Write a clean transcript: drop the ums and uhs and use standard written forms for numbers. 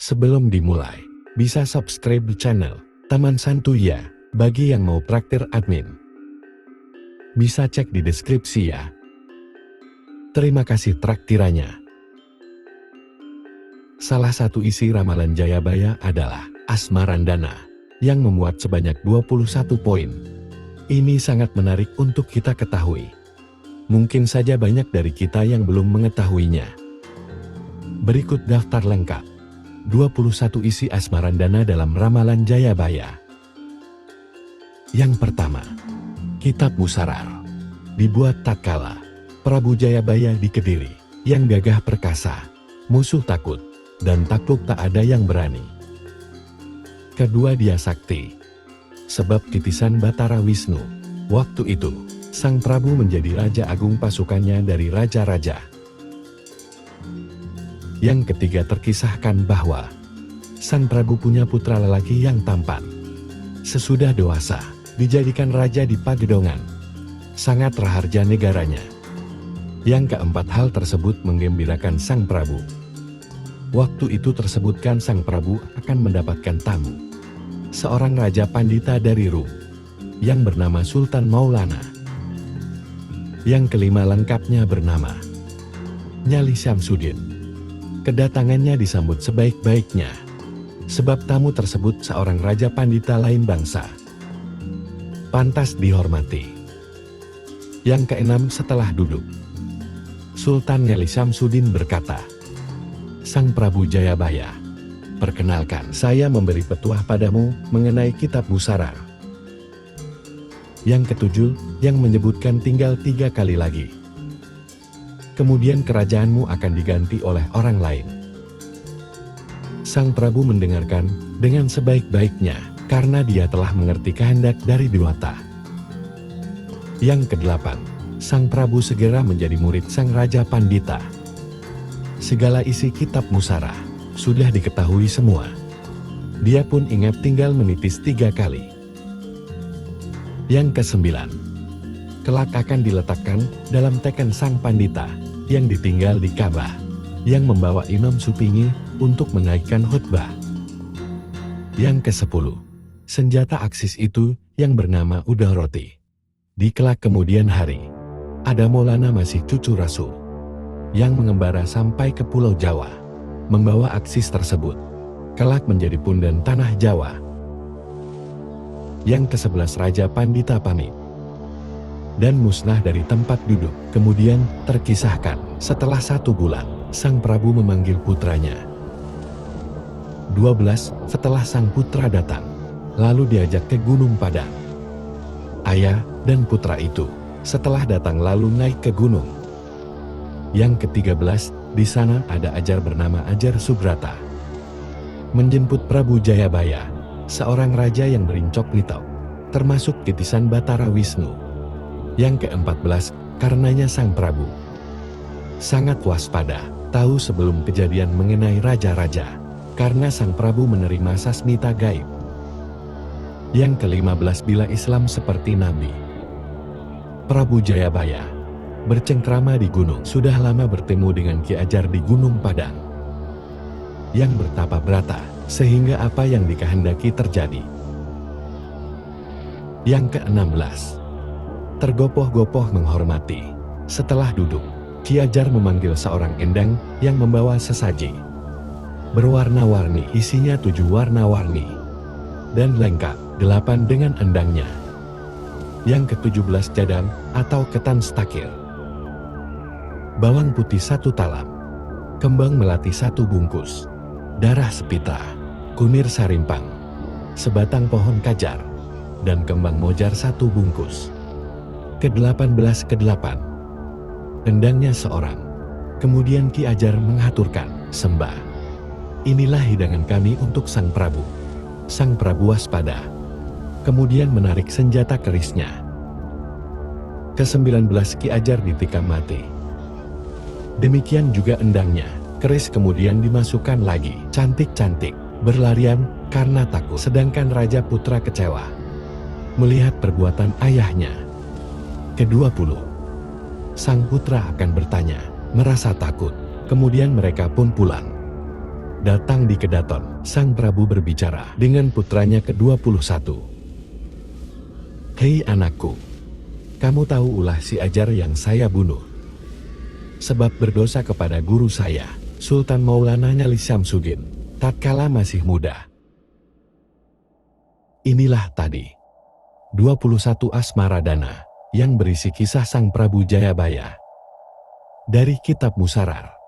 Sebelum dimulai, bisa subscribe channel Taman Santuy ya, bagi yang mau traktir admin. Bisa cek di deskripsi ya. Terima kasih traktirannya. Salah satu isi ramalan Jayabaya adalah Asmarandana, yang memuat sebanyak 21 poin. Ini sangat menarik untuk kita ketahui. Mungkin saja banyak dari kita yang belum mengetahuinya. Berikut daftar lengkap 21 isi Asmarandana dalam ramalan Jayabaya. Yang pertama, Kitab Musarar. Dibuat tatkala Prabu Jayabaya di Kediri, yang gagah perkasa, musuh takut, dan takluk tak ada yang berani. Kedua, dia sakti. Sebab titisan Batara Wisnu. Waktu itu, Sang Prabu menjadi Raja Agung pasukannya dari raja-raja. Yang ketiga, terkisahkan bahwa Sang Prabu punya putra lelaki yang tampan. Sesudah dewasa, dijadikan raja di Pagedongan. Sangat raharja negaranya. Yang keempat, hal tersebut menggembirakan Sang Prabu. Waktu itu tersebutkan Sang Prabu akan mendapatkan tamu. Seorang Raja Pandita dari Rum, yang bernama Sultan Maulana. Yang kelima, lengkapnya bernama Nyali Syamsuddin. Kedatangannya disambut sebaik-baiknya, sebab tamu tersebut seorang Raja Pandita lain bangsa. Pantas dihormati. Yang keenam, setelah duduk, Sultan Nyali Syamsuddin berkata, "Sang Prabu Jayabaya, perkenalkan, saya memberi petuah padamu mengenai Kitab Musarar." Yang ketujuh, yang menyebutkan tinggal 3 kali lagi. Kemudian kerajaanmu akan diganti oleh orang lain. Sang Prabu mendengarkan dengan sebaik-baiknya, karena dia telah mengerti kehendak dari Dewata. Yang kedelapan, Sang Prabu segera menjadi murid Sang Raja Pandita. Segala isi Kitab Musara sudah diketahui semua. Dia pun ingat tinggal menitis 3 kali. Yang kesembilan, kelak akan diletakkan dalam teken Sang Pandita yang ditinggal di Ka'bah, yang membawa Imam Supingi untuk menaikkan khutbah. Yang ke-10, senjata aksis itu yang bernama Udaroti. Di kelak kemudian hari, ada Maulana masih cucu Rasul, yang mengembara sampai ke Pulau Jawa, membawa aksis tersebut, kelak menjadi pundan tanah Jawa. Yang ke-11, Raja Pandita pamit dan musnah dari tempat duduk. Kemudian terkisahkan, setelah 1 bulan, Sang Prabu memanggil putranya. 12, setelah sang putra datang, lalu diajak ke Gunung Padang. Ayah dan putra itu, setelah datang lalu naik ke gunung. Yang ke-13, di sana ada Ajar bernama Ajar Subrata, menjemput Prabu Jayabaya, seorang raja yang berincok nitok, termasuk titisan Batara Wisnu. Yang ke-14, karenanya Sang Prabu sangat waspada, tahu sebelum kejadian mengenai raja-raja, karena Sang Prabu menerima sasmita gaib. Yang ke-15, bila Islam seperti Nabi. Prabu Jayabaya bercengkrama di gunung, sudah lama bertemu dengan Ki Ajar di Gunung Padang, yang bertapa brata, sehingga apa yang dikehendaki terjadi. Yang ke-16, tergopoh-gopoh menghormati. Setelah duduk, Ki Ajar memanggil seorang endang yang membawa sesaji berwarna-warni, isinya 7 warna-warni dan lengkap 8 dengan endangnya. Yang ke-17, cadang atau ketan stakir, bawang putih 1 talam, kembang melati 1 bungkus, darah sepitra, kunir sarimpang, sebatang pohon kajar, dan kembang mojar 1 bungkus. Ke-18, endangnya seorang. Kemudian Ki Ajar menghaturkan, "Sembah, inilah hidangan kami untuk Sang Prabu." Sang Prabu waspada, kemudian menarik senjata kerisnya. Ke-19, Ki Ajar ditikam mati. Demikian juga endangnya. Keris kemudian dimasukkan lagi. Cantik-cantik berlarian karena takut. Sedangkan Raja Putra kecewa melihat perbuatan ayahnya. Ke-20, sang putra akan bertanya, merasa takut. Kemudian mereka pun pulang. Datang di Kedaton, Sang Prabu berbicara dengan putranya ke-21. Hei anakku, kamu tahu ulah si Ajar yang saya bunuh. Sebab berdosa kepada guru saya, Sultan Maulana Nyali Syamsuddin, tatkala masih muda. Inilah tadi 21 Asmaradana yang berisi kisah Sang Prabu Jayabaya dari Kitab Musarar.